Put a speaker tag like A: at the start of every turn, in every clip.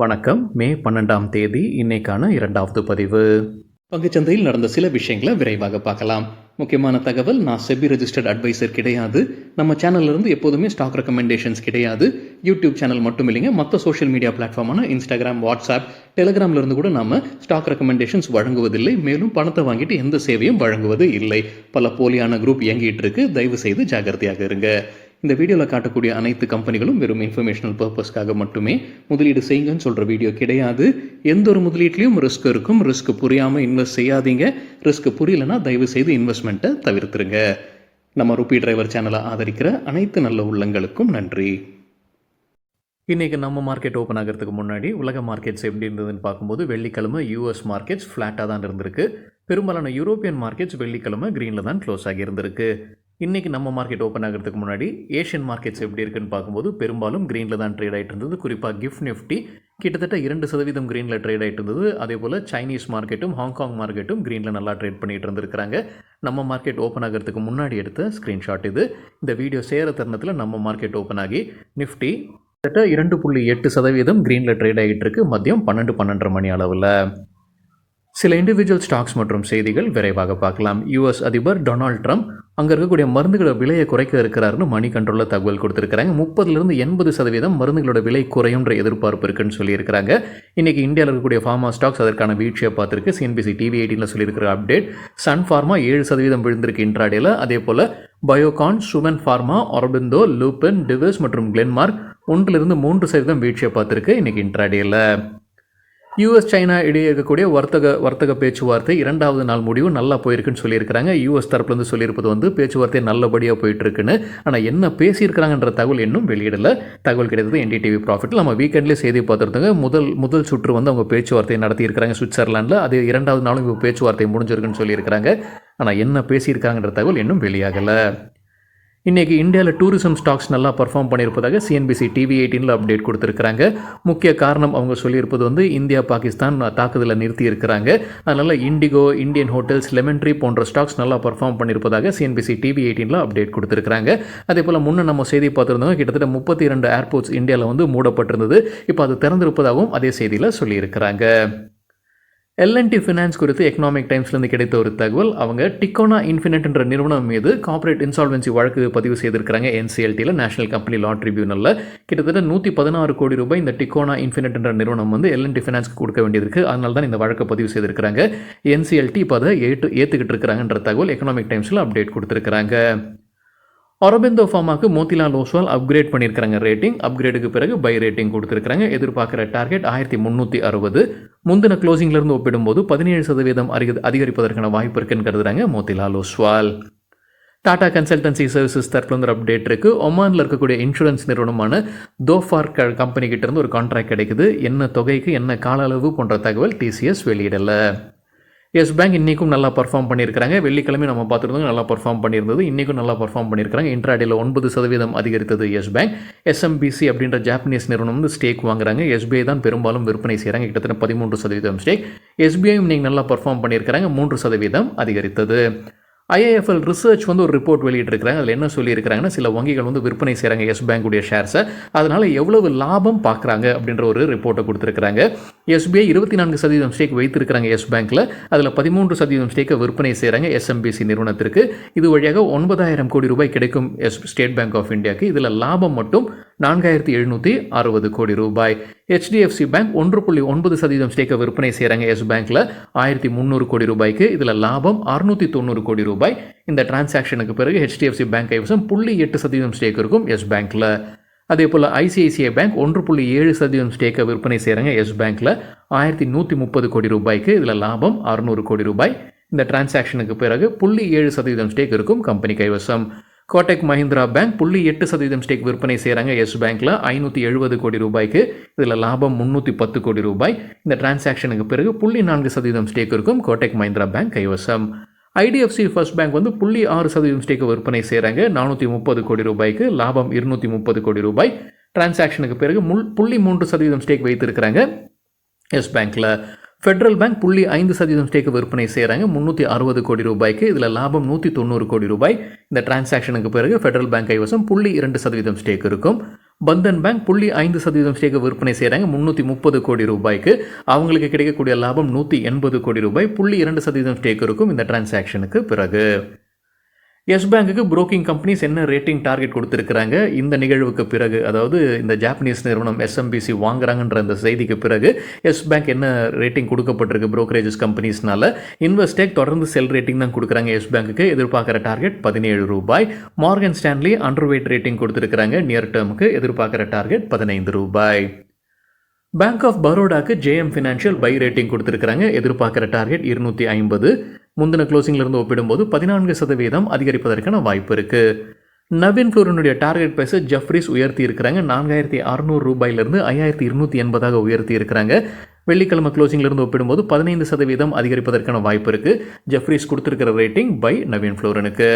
A: வணக்கம். மே 12ஆம் தேதி இன்னைக்கான 2வது பதிவு. பங்குச்சந்தையில் நடந்த சில விஷயங்களை விரைவாக பார்க்கலாம். முக்கியமான தகவல், நான் செபி ரெஜிஸ்டர்ட் அட்வைசர் கிடையாது. நம்ம சேனல்ல இருந்து எப்போதுமே ஸ்டாக் ரெக்கமெண்டேஷன்ஸ் கிடையாது. யூடியூப் சேனல் மட்டும் இல்லைங்க, மற்ற சோஷியல் மீடியா பிளாட்ஃபார்மான இன்ஸ்டாகிராம், வாட்ஸ்அப், டெலிகிராம்ல இருந்து கூட நாம ஸ்டாக் ரெக்கமெண்டேஷன்ஸ் வழங்குவதில்லை. மேலும் பணத்தை வாங்கிட்டு எந்த சேவையும் வழங்குவது இல்லை. பல போலியான குரூப் இயங்கிட்டு இருக்கு. தயவு செய்து ஜாகிரதையாக இருங்க. இந்த வீடியோவில் காட்டக்கூடிய அனைத்து கம்பெனிகளும் வெறும் இன்ஃபர்மேஷனல் பர்பஸ்க்காக மட்டுமே முதலீடு செய்யுங்கன்னு சொல்கிற வீடியோ கிடையாது. எந்த ஒரு முதலீட்லையும் ரிஸ்க் இருக்கும். ரிஸ்க் புரியாமல் இன்வெஸ்ட் செய்யாதீங்க. ரிஸ்க் புரியலன்னா தயவு செய்து இன்வெஸ்ட்மெண்ட்டை தவிர்த்துருங்க. நம்ம ருபி டிரைவர் சேனலை ஆதரிக்கிற அனைத்து நல்ல உள்ளங்களுக்கும் நன்றி. இன்றைக்கி நம்ம மார்க்கெட் ஓப்பன் ஆகிறதுக்கு முன்னாடி உலக மார்க்கெட்ஸ் எப்படி இருந்ததுன்னு பார்க்கும்போது, வெள்ளிக்கிழமை யூஎஸ் மார்க்கெட்ஸ் ஃப்ளாட்டாக தான் இருந்திருக்கு. பெரும்பாலான யூரோப்பியன் மார்க்கெட்ஸ் வெள்ளிக்கிழமை க்ரீனில் தான் க்ளோஸ் ஆகியிருந்திருக்கு. இன்றைக்கி நம்ம மார்க்கெட் ஓப்பன் ஆகிறதுக்கு முன்னாடி ஏஷியன் மார்க்கெட்ஸ் எப்படி இருக்குன்னு பார்க்கும்போது பெரும்பாலும் க்ரீனில் தான் ட்ரேட் ஆகிட்டு இருந்தது. குறிப்பாக கிஃப்ட் நிஃப்டி கிட்டத்தட்ட 2% க்ரீனில் ட்ரேட் ஆகிட்டு இருந்தது. அதே போல் சைனீஸ் மார்க்கெட்டும் ஹாங்காங் மார்க்கெட்டும் க்ரீனில் நல்லா ட்ரேட் பண்ணிகிட்டு இருந்திருக்கிறாங்க. நம்ம மார்க்கெட் ஓப்பன் ஆகிறதுக்கு முன்னாடி எடுத்த ஸ்க்ரீன்ஷாட் இது. இந்த வீடியோ சேர தருணத்தில் நம்ம மார்க்கெட் ஓப்பன் ஆகி நிஃப்டி கிட்டத்தட்ட 2.8% க்ரீனில் ட்ரேட் ஆகிட்டு இருக்கு. மதியம் 12-12:30 மணி அளவில். சில இண்டிவிஜுவல் ஸ்டாக்ஸ் மற்றும் செய்திகள் விரைவாக பார்க்கலாம். யூஎஸ் அதிபர் டொனால்ட் ட்ரம்ப் அங்கே இருக்கக்கூடிய மருந்துகளோட விலையை குறைக்க இருக்கிறாருன்னு மணி கண்ட்ரோலில் தகவல் கொடுத்துருக்காங்க. 30-80% மருந்துகளோட விலை குறையுன்ற எதிர்பார்ப்பு இருக்குன்னு சொல்லியிருக்கிறாங்க. இன்றைக்கி இந்தியாவில் இருக்கக்கூடிய ஃபார்மா ஸ்டாக்ஸ் அதற்கான வீழ்ச்சியை பார்த்துருக்கு. சிஎன்பிசி டிவி 18 சொல்லியிருக்கிற அப்டேட், சன் ஃபார்மா 7% விழுந்திருக்கு இன்ட்ராடேல. அதே போல் பயோகான், சுவன் ஃபார்மா, ஆரோபிந்தோ, லூபன், டிவிஸ் மற்றும் கிளென்மார்க் 1-3% வீழ்ச்சியை பார்த்துருக்கு இன்றைக்கி இன்ட்ராடேல. யூஎஸ் சைனா இடையே இருக்கக்கூடிய வர்த்தக பேச்சுவார்த்தை 2வது நாள் முடிவு நல்லா போயிருக்குன்னு சொல்லியிருக்கிறாங்க. யூஎஸ் தரப்புலேருந்து சொல்லியிருப்பது பேச்சுவார்த்தை நல்லபடியாக போயிட்டுருக்குன்னு. ஆனால் என்ன பேசியிருக்கிறாங்கன்ற தகவல் இன்னும் வெளியிடலை. தகவல் கிடைத்தது என்டிடிவி ப்ராஃபிட்டில். நம்ம வீக்கெண்ட்லேயே செய்தி பார்த்துருந்தோங்க. முதல் சுற்று அவங்க பேச்சுவார்த்தை நடத்தியிருக்கிறாங்க சுவிட்சர்லாண்டில். அது 2வது நாளும் இப்போ பேச்சுவார்த்தை முடிஞ்சிருக்குன்னு சொல்லியிருக்கிறாங்க. ஆனால் என்ன பேசியிருக்காங்கன்ற தகவல் இன்னும் வெளியாகலை. இன்றைக்கி இந்தியாவில் டூரிசம் ஸ்டாக்ஸ் நல்லா பர்ஃபார்ம் பண்ணியிருப்பதாக சிஎன்பிசி டிவி 18 அப்டேட் கொடுத்துருக்குறாங்க. முக்கிய காரணம் அவங்க சொல்லியிருப்பது இந்தியா பாகிஸ்தான் தாக்குதலை நிறுத்தி இருக்கிறாங்க. அதனால் indigo, Indian hotels, lemon tree போன்ற ஸ்டாக்ஸ் நல்லா பர்ஃபார்ம் பண்ணியிருப்பதாக சிஎன்பிசி டிவி 18 அப்டேட் கொடுத்துருக்காங்க. அதே போல் முன்னே நம்ம செய்தி பார்த்துருந்தோம், கிட்டத்தட்ட 32 ஏர்போர்ட்ஸ் இந்தியாவில் மூடப்பட்டிருந்தது. இப்போ அது திறந்திருப்பதாகவும் அதே செய்தியில் சொல்லியிருக்கிறாங்க. எல்என்டி ஃபினான்ஸ் குறித்து எக்கனாமிக் டைம்ஸ்லேருந்து கிடைத்த ஒரு தகவல், அவங்க டிக்கோனா இன்ஃபினிட் என்ற நிறுவனம் மீது கார்ப்பரேட் இன்சால்வன்சி வழக்கு பதிவு செய்திருக்கிறாங்க. என்சிஎல்டியில், நேஷனல் கம்பெனி லா ட்ரிபியூனலில். கிட்டத்தட்ட 116 கோடி ரூபாய் இந்த டிக்கோனா இன்ஃபினிட் என்ற நிறுவனம் எல்என்டி ஃபினான்ஸ்க்கு கொடுக்க வேண்டியிருக்கு. அதனால தான் இந்த வழக்கை பதிவு செய்திருக்கிறாங்க. என்சிஎல்டி இப்போ அதை ஏற்றுக்கிட்டு இருக்கிறாங்கன்ற தகவல் எக்கனாமிக் டைம்ஸில் அப்டேட் கொடுத்துருக்குறாங்க. ஆரோபிந்தோ ஃபார்மாக்கு மோதிலால் ஓஸ்வால் அப்கிரேட் பண்ணியிருக்கிறாங்க ரேட்டிங். அப்கிரேடுக்கு பிறகு பை ரேட்டிங் கொடுத்துருக்காங்க. எதிர்பார்க்குற டார்கெட் 1360. முந்தின க்ளோசிங்லேருந்து ஒப்பிடும்போது 17% அதிகரிப்பதற்கான வாய்ப்பு இருக்குன்னு கருதுறாங்க மோதிலால் ஓஸ்வால். டாடா கன்சல்டன்சி சர்வீசஸ் தரப்புல அப்டேட் இருக்குது. ஒமானில் இருக்கக்கூடிய இன்சூரன்ஸ் நிறுவனமான தோஃபார் கம்பெனி கிட்டேருந்து ஒரு கான்ட்ராக்ட் கிடைக்குது. என்ன தொகைக்கு, என்ன கால அளவு போன்ற தகவல் டிசிஎஸ் வெளியிடலை. எஸ் பேங்க் இன்றைக்கும் நல்லா பர்ஃபார்ம் பண்ணியிருக்காங்க. வெள்ளிக்கிழமை நம்ம பார்த்துருந்தோம், நல்லா பர்ஃபார்ம் பண்ணியிருந்தது. இன்றைக்கும் நல்லா பர்ஃபார்ம் பண்ணியிருக்காங்க. இன்ட்ராடேல 9% அதிகரித்தது எஸ் பேங்க். எஸ்எம்பிசி அப்படின்ற ஜாப்பனீஸ் நிறுவனம் ஸ்டேக் வாங்குறாங்க. எஸ்பிஐ தான் பெரும்பாலும் விற்பனை செய்கிறாங்க. கிட்டத்தட்ட 13% ஸ்டேக். எஸ்பிஐயும் இன்றைக்கி நல்லா பர்ஃபார்ம் பண்ணியிருக்காங்க. 3% அதிகரித்தது. ஐஏஎஃப்எல் ரிசர்ச் ஒரு ரிப்போர்ட் வெளியிட்டிருக்கிறாங்க. அதில் என்ன சொல்லியிருக்கிறாங்கன்னா, சில வங்கிகள் விற்பனை செய்கிறாங்க எஸ் பேங்குடைய ஷேர்ஸை. அதனால் எவ்வளவு லாபம் பார்க்குறாங்க அப்படின்ற ஒரு ரிப்போர்ட்டை கொடுத்துருக்குறாங்க. எஸ்பிஐ 24% ஸ்டேக் வைத்திருக்கிறாங்க எஸ் பேங்க்கில். அதில் 13% ஸ்டேக்கை விற்பனை செய்கிறாங்க எஸ்எம்பிசி நிறுவனத்திற்கு. இது வழியாக 9,000 கோடி ரூபாய் கிடைக்கும் ஸ்டேட் பேங்க் ஆஃப் இந்தியாவுக்கு. இதில் லாபம் மட்டும் 4,760 கோடி ரூபாய். ஹெச்டிஎஃப்சி பேங்க் 1.9% ஸ்டேக்கை விற்பனை செய்கிறாங்க எஸ் பேங்க்கில் 1,300 கோடி ரூபாய்க்கு. இதில் லாபம் 690 கோடி ரூபாய். இந்த டிரான்சாக்ஷனுக்கு பிறகு ஹெச்டிஎஃப்சி பேங்க் கைவசம் 0.8% ஸ்டேக் இருக்கும் எஸ் பேங்க்கில். அதே போல் ஐசிஐசிஐ பேங்க் 1.7% ஸ்டேக்கை விற்பனை செய்கிறாங்க எஸ் பேங்க்கில் 1,130 கோடி ரூபாய்க்கு. இதில் லாபம் 600 கோடி ரூபாய். இந்த டிரான்சாக்ஷனுக்கு பிறகு 0.7% ஸ்டேக் இருக்கும் கம்பெனி கைவசம். கோட்டக் மஹிந்திரா பேங்க் 0.8% ஸ்டேக் விற்பனை செய்கிறாங்க எஸ் பேங்க்கில் 570 கோடி ரூபாய்க்கு. இதில் லாபம் 310 கோடி ரூபாய். இந்த டிரான்சாக்ஷனுக்கு பிறகு 0.4% ஸ்டேக் இருக்கும் கோட்டக் மஹிந்திரா பேங்க் கைவசம். ஐடிஎஃப்சி ஃபர்ஸ்ட் பேங்க் 0.6% ஸ்டேக்கை விற்பனை செய்கிறாங்க 430 கோடி ரூபாய்க்கு. லாபம் 230 கோடி ரூபாய். டிரான்சாக்ஷனுக்கு பிறகு 0.3% ஸ்டேக் வைத்திருக்கிறாங்க எஸ் பேங்க்கில். ஃபெடரல் பேங்க் 0.5% ஸ்டேக்கு விற்பனை செய்கிறாங்க 360 கோடி ரூபாய்க்கு. இதில் லாபம் 190 கோடி ரூபாய். இந்த டிரான்சாக்ஷனுக்கு பிறகு ஃபெடரல் பேங்க் கைவசம் 0.2% ஸ்டேக் இருக்கும். பந்தன் பேங்க் 0.5% ஸ்டேக்கை விற்பனை செய்கிறாங்க 330 கோடி ரூபாய்க்கு. அவங்களுக்கு கிடைக்கக்கூடிய லாபம் 180 கோடி ரூபாய். 0.2% ஸ்டேக் இருக்கும் இந்த டிரான்சாக்ஷனுக்கு பிறகு. எஸ் பேங்க்குக்கு புரோக்கிங் கம்பெனிஸ் என்ன ரேட்டிங் டார்கெட் கொடுத்துருக்காங்க இந்த நிகழ்வுக்கு பிறகு, அதாவது இந்த ஜாப்பனீஸ் நிறுவனம் எஸ்எம்பிசி வாங்குறாங்கன்ற அந்த செய்திக்கு பிறகு எஸ் பேங்க் என்ன ரேட்டிங் கொடுக்கப்பட்டிருக்கு புரோக்கரேஜஸ் கம்பெனிஸ்னால. இன்வெஸ்டேக் தொடர்ந்து செல் ரேட்டிங் தான் கொடுக்குறாங்க எஸ் பேங்க்குக்கு. எதிர்பார்க்குற டார்கெட் 17 ரூபாய். மார்கன் ஸ்டான்லி அண்டர்வெயிட் ரேட்டிங் கொடுத்துருக்காங்க. நியர் டேர்முக்கு எதிர்பார்க்குற டார்கெட் 15 ரூபாய். பேங்க் ஆஃப் பரோடாக்கு ஜேஎம் ஃபினான்ஷியல் பை ரேட்டிங் கொடுத்துருக்காங்க. எதிர்பார்க்குற டார்கெட் 250. முந்தின க்ளோசிங்கிலிருந்து ஒப்பிடும்போது 14% அதிகரிப்பதற்கான வாய்ப்பு இருக்குது. நவீன் ஃப்ளோரினுடைய டார்கெட் ப்ரைஸை ஜெஃப்ரீஸ் உயர்த்தி இருக்கிறாங்க. 4600 ரூபாயிலிருந்து 5280 உயர்த்தி இருக்கிறாங்க. வெள்ளிக்கிழமை க்ளோசிங்கிலிருந்து ஒப்பிடும்போது 15% அதிகரிப்பதற்கான வாய்ப்பு இருக்குது. ஜெஃப்ரீஸ் கொடுத்துருக்கிற ரேட்டிங் பை நவீன் ஃப்ளோரனுக்கு.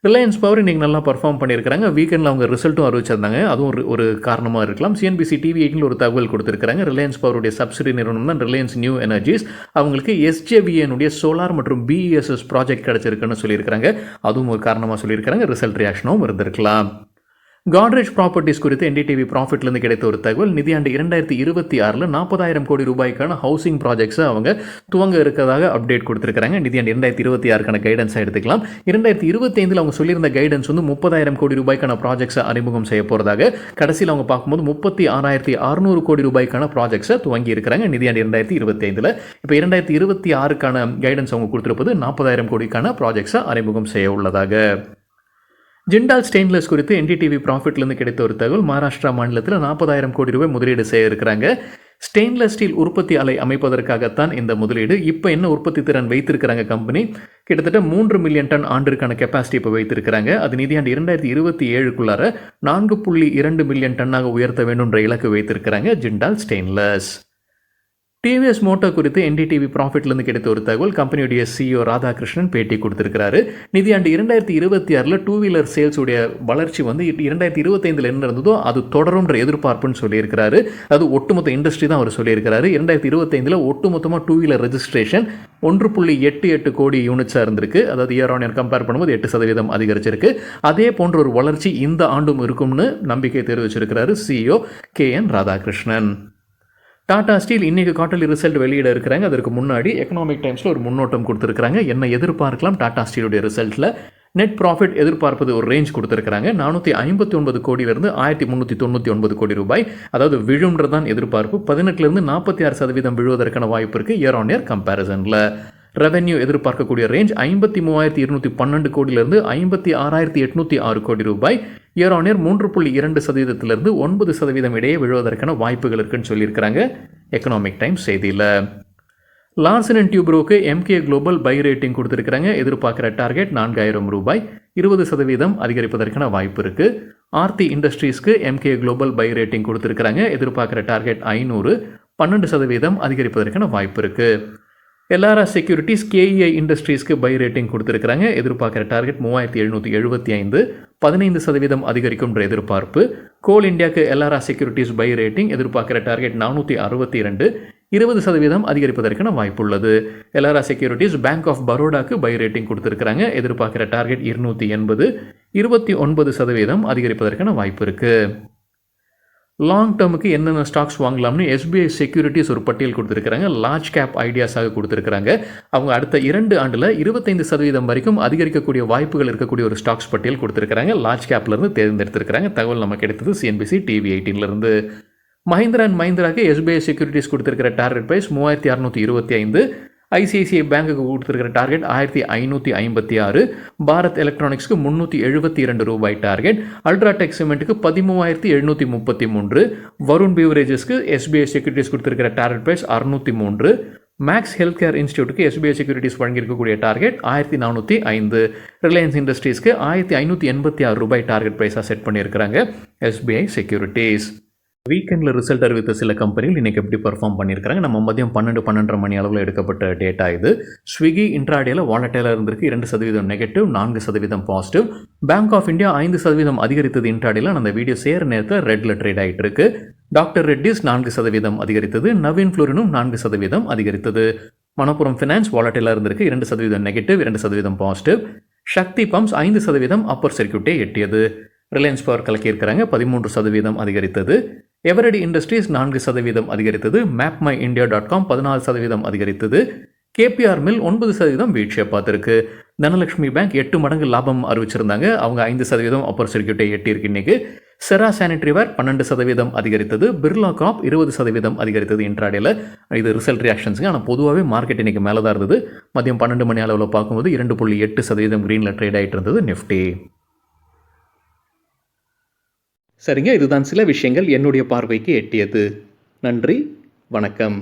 A: ரிலையன்ஸ் பவர் இன்றைக்கி நல்லா பர்ஃபார்ம் பண்ணியிருக்காங்க. வீக்கெண்டில் அவங்க ரிசல்ட்டும் அறிவிச்சிருந்தாங்க. அதுவும் ஒரு காரணமாக இருக்கலாம். சிஎன்பிசி டிவி 18 ஒரு தகவல் கொடுத்துருக்காங்க. ரிலையன்ஸ் பவருடைய சப்சிடி நிறுவனம் தான் ரிலையன்ஸ் நியூ எனர்ஜிஸ். அவங்களுக்கு எஸ்ஜேவிஏனுடைய சோலார் மற்றும் பிஇஎஸ்எஸ் ப்ராஜெக்ட் கிடச்சிருக்குன்னு சொல்லியிருக்காங்க. அதுவும் ஒரு காரணமாக சொல்லியிருக்காங்க. ரிசல்ட் ரியாக்ஷனும் இருந்திருக்கலாம். காட்ரேஜ் ப்ராப்பர்ட்டிஸ் குறித்து என்டிடிவி ப்ராஃபிட்லேருந்து கிடைத்த ஒரு தகவல். நிதியாண்டு 2026 40,000 கோடி ரூபாய்க்கான ஹவுசிங் ப்ராஜெக்ட்ஸை அவங்க துவங்க இருக்கிறதாக அப்டேட் கொடுத்துருக்காங்க. நிதியாண்டு 2026க்கான கைடன்ஸாக எடுத்துக்கலாம். 2025 அவங்க சொல்லியிருந்த கைடன்ஸ் 30,000 கோடி ரூபாய்க்கான ப்ராஜெக்ட்ஸை அறிமுகம் செய்ய போகிறதாக. கடைசியில் அவங்க பார்க்கும்போது 36,600 கோடி ரூபாய்க்கான ப்ராஜெக்ட்ஸை துவங்கி இருக்கிறாங்க நிதியாண்டு 2025. இப்போ 2026க்கான கைடன்ஸ் அவங்க கொடுத்துருப்பது 40,000 கோடிக்கான ப்ராஜெக்ட்ஸை அறிமுகம் செய்ய உள்ளதாக. ஜிண்டால் ஸ்டெயின்லெஸ் குறித்து என்டிடிவி ப்ராஃபிட்லேருந்து கிடைத்த ஒரு தகவல். மகாராஷ்டிரா மாநிலத்தில் 40,000 கோடி ரூபாய் முதலீடு செய்ய இருக்கிறாங்க. ஸ்டெயின்லெஸ் ஸ்டீல் உற்பத்தி ஆலை அமைப்பதற்காகத்தான் இந்த முதலீடு. இப்போ என்ன உற்பத்தி திறன் வைத்திருக்கிறாங்க கம்பெனி? கிட்டத்தட்ட 3 மில்லியன் டன் ஆண்டிற்கான கெப்பாசிட்டி இப்போ வைத்திருக்கிறாங்க. அது நிதியாண்டு 2027க்குள்ளார 4.2 மில்லியன் டன்னாக உயர்த்த வேண்டும்ன்ற இலக்கு வைத்திருக்கிறாங்க ஜிண்டால் ஸ்டெயின்லெஸ். டிவிஎஸ் மோட்டார் குறித்து என்டிடிவி ப்ராஃபிட்லேருந்து கிடைத்த ஒரு தகவல். கம்பெனியுடைய சிஇஓ ராதாகிருஷ்ணன் பேட்டி கொடுத்துருக்கிறாரு. நிதியாண்டு 2026 டூ வீலர் சேல்ஸுடைய வளர்ச்சி 2025 என்ன இருந்ததோ அது தொடரும்ன்ற எதிர்பார்ப்புன்னு சொல்லியிருக்கிறாரு. அது ஒட்டுமொத்த இண்டஸ்ட்ரி தான் அவர் சொல்லியிருக்கிறாரு. 2025 ஒட்டுமொத்தமாக டூ வீலர் ரெஜிஸ்ட்ரேஷன் 1.88 கோடி யூனிட்ஸாக இருந்திருக்கு. அதாவது இயர் ஆன் இயர் கம்பேர் பண்ணும்போது 8% அதிகரிச்சிருக்கு. அதே போன்ற ஒரு வளர்ச்சி இந்த ஆண்டும் இருக்கும்னு நம்பிக்கை தெரிவிச்சிருக்கிறாரு CEO KN Radhakrishnan. Tata steel இன்றைக்கி குவார்ட்டர்லி ரிசல்ட் வெளியிட இருக்கிறாங்க. அதற்கு முன்னாடி எக்கனாமிக் டைம்ஸில் ஒரு முன்னோட்டம் கொடுத்துருக்காங்க. என்ன எதிர்பார்க்கலாம் டாடா ஸ்டீலுடைய ரிசல்ட்டில்? நெட் ப்ராஃபிட் எதிர்பார்ப்பது ஒரு ரேஞ்ச் கொடுத்துருக்காங்க. 459 கோடியிலிருந்து 1399 கோடி ரூபாய். அதாவது விழும்ன்றதான் எதிர்பார்ப்பு. 18லேருந்து 46% விழுவதற்கான வாய்ப்பு இருக்குது இயர் ஆன் இயர் கம்பேரிசனில். ரெவென்யூ எதிர்பார்க்கக்கூடிய ரேஞ்ச் 53,212 கோடியிலிருந்து 56,806 கோடி ரூபாய். இயர் ஆன் இயர் 3.2%லிருந்து 9% இடையே விழுவதற்கான வாய்ப்புகள் இருக்குன்னு சொல்லியிருக்கிறாங்க எக்கனாமிக் டைம்ஸ் செய்தியில். லார்சன் அண்ட் டியூப்ரோக்கு எம்கே குளோபல் பை ரேட்டிங் கொடுத்துருக்காங்க. எதிர்பார்க்குற டார்கெட் 4,000 ரூபாய். 20% அதிகரிப்பதற்கான வாய்ப்பு இருக்குது. ஆர்த்தி இண்டஸ்ட்ரீஸ்க்கு எம்கே குளோபல் பை ரேட்டிங் கொடுத்துருக்காங்க. எதிர்பார்க்குற டார்கெட் 500. 12% அதிகரிப்பதற்கான வாய்ப்பு இருக்குது. எல்ஆர்ஆ செக்யூரிட்டிஸ் கேஇஐ இண்டஸ்ட்ரீஸ்க்கு பை ரேட்டிங் கொடுத்துருக்காங்க. எதிர்பார்க்குற டார்கெட் 3775. 15% அதிகரிக்கும்ன்ற எதிர்பார்ப்பு. கோல் இந்தியாவுக்கு எல்ஆர்ஆ செக்யூரிட்டிஸ் பை ரேட்டிங். எதிர்பார்க்குற டார்கெட் 462. 20% அதிகரிப்பதற்கான வாய்ப்பு உள்ளது. எல்ஆர்ஆ செக்யூரிட்டிஸ் பேங்க் ஆஃப் பரோடாக்கு பை ரேட்டிங் கொடுத்துருக்காங்க. எதிர்பார்க்குற டார்கெட் 280. 29% அதிகரிப்பதற்கான வாய்ப்பு இருக்குது. லாங் டேர்முக்கு என்னென்ன ஸ்டாக்ஸ் வாங்கலாம்னு எஸ்பிஐ செக்யூரிட்டிஸ் ஒரு பட்டியல் கொடுத்துருக்காங்க. லார்ஜ் கேப் ஐடியாஸாக கொடுத்துருக்காங்க. அவங்க அடுத்த 2 ஆண்டில் 25% வரைக்கும் அதிகரிக்கக்கூடிய வாய்ப்புகள் இருக்கக்கூடிய ஒரு ஸ்டாக்ஸ் பட்டியல் கொடுத்துருக்காங்க. லார்ஜ் கேப்லேருந்து தேர்ந்தெடுத்திருக்கிறாங்க. தகவல் நமக்கு கிடைத்தது சிஎன்பிசி டிவி 18லேருந்து. மஹிந்திரா அண்ட் மஹிந்திராக்கு எஸ்பிஐ செக்யூரிட்டிஸ் கொடுத்துருக்கிற டார்கெட் ப்ரைஸ் 3625. ஐசிஐசிஐ பேங்குக்கு கொடுத்துருக்கிற டார்கெட் 1556. பாரத் எலக்ட்ரானிக்ஸ்க்கு 372 ரூபாய் டார்கெட். அல்ட்ராடெக் சிமெண்ட்டுக்கு 13,733. வருண் பிவரேஜஸ்க்கு எஸ்பிஐ செக்யூரிட்டிஸ் கொடுத்துருக்கிற target price 603. Max health care இன்ஸ்டியூட்டுக்கு எஸ்பிஐ செக்யூரிட்டிஸ் வழங்கியிருக்கக்கூடிய டார்கெட் 1405. ரிலையன்ஸ் இண்டஸ்ட்ரீஸ்க்கு 1586 ரூபாய் டார்கெட் ப்ரைஸாக செட் பண்ணியிருக்கிறாங்க எஸ்பிஐ செக்யூரிட்டிஸ். வீக்கெண்டில் ரிசல்ட் அறிவித்த சில கம்பெனிகள் இன்றைக்கி எப்படி பர்ஃபார்ம் பண்ணியிருக்காங்க. நம்ம மதியம் 12-12:30 மணி அளவில் எடுக்கப்பட்ட டேட்டா இது. ஸ்விக்கி இன்ட்ராடேல வாலட்டைலாக இருந்திருக்கு. 2% negative, 4% positive. Bank of India 5% அதிகரித்தது இன்ட்ராடேல. அந்த வீடியோ சேர நேரத்தில் ரெட்டில் ட்ரேட் ஆகிட்டு இருக்கு. டாக்டர் ரெட்டிஸ் 4% அதிகரித்தது. நவீன் ஃப்ளோரினும் 4% அதிகரித்தது. மணப்புரம் ஃபினான்ஸ் வாலட்டைலாக இருந்திருக்கு. 2% நெகட்டிவ், 2% பாசிட்டிவ். சக்தி பம்ப்ஸ் 5% அப்பர் சர்க்யூட்டை எட்டியது. ரிலையன்ஸ் பவர் கலக்கியிருக்கிறாங்க 13% அதிகரித்தது. எவரடி இண்டஸ்ட்ரீஸ் 4% அதிகரித்தது. mapmyindia.com 14% அதிகரித்தது. கேபிஆர் மில் 9% வீழ்ச்சியை பார்த்துருக்கு. தனலட்சுமி பேங்க் 8 மடங்கு லாபம் அறிவிச்சிருந்தாங்க. அவங்க 5% அப்பர் சர்க்கியூட்டை எட்டியிருக்கு இன்னைக்கு. செரா சானிட்டரிவேர் 12% அதிகரித்தது. பிர்லா காப் 20% அதிகரித்தது இன்ட்ராடேல. இது ரிசல்ட் ரியாக்ஷன்ஸுங்க. ஆனால் பொதுவாகவே மார்க்கெட் இன்னைக்கு மேலே தான் இருந்தது. மதியம் 12 மணி அளவில் பார்க்கும்போது 2.8% க்ரீனில் ட்ரேட் ஆகிட்டு இருந்தது நிஃப்டி. சரிங்க, இதுதான் சில விஷயங்கள் என்னுடைய பார்வைக்கு எட்டியது. நன்றி, வணக்கம்.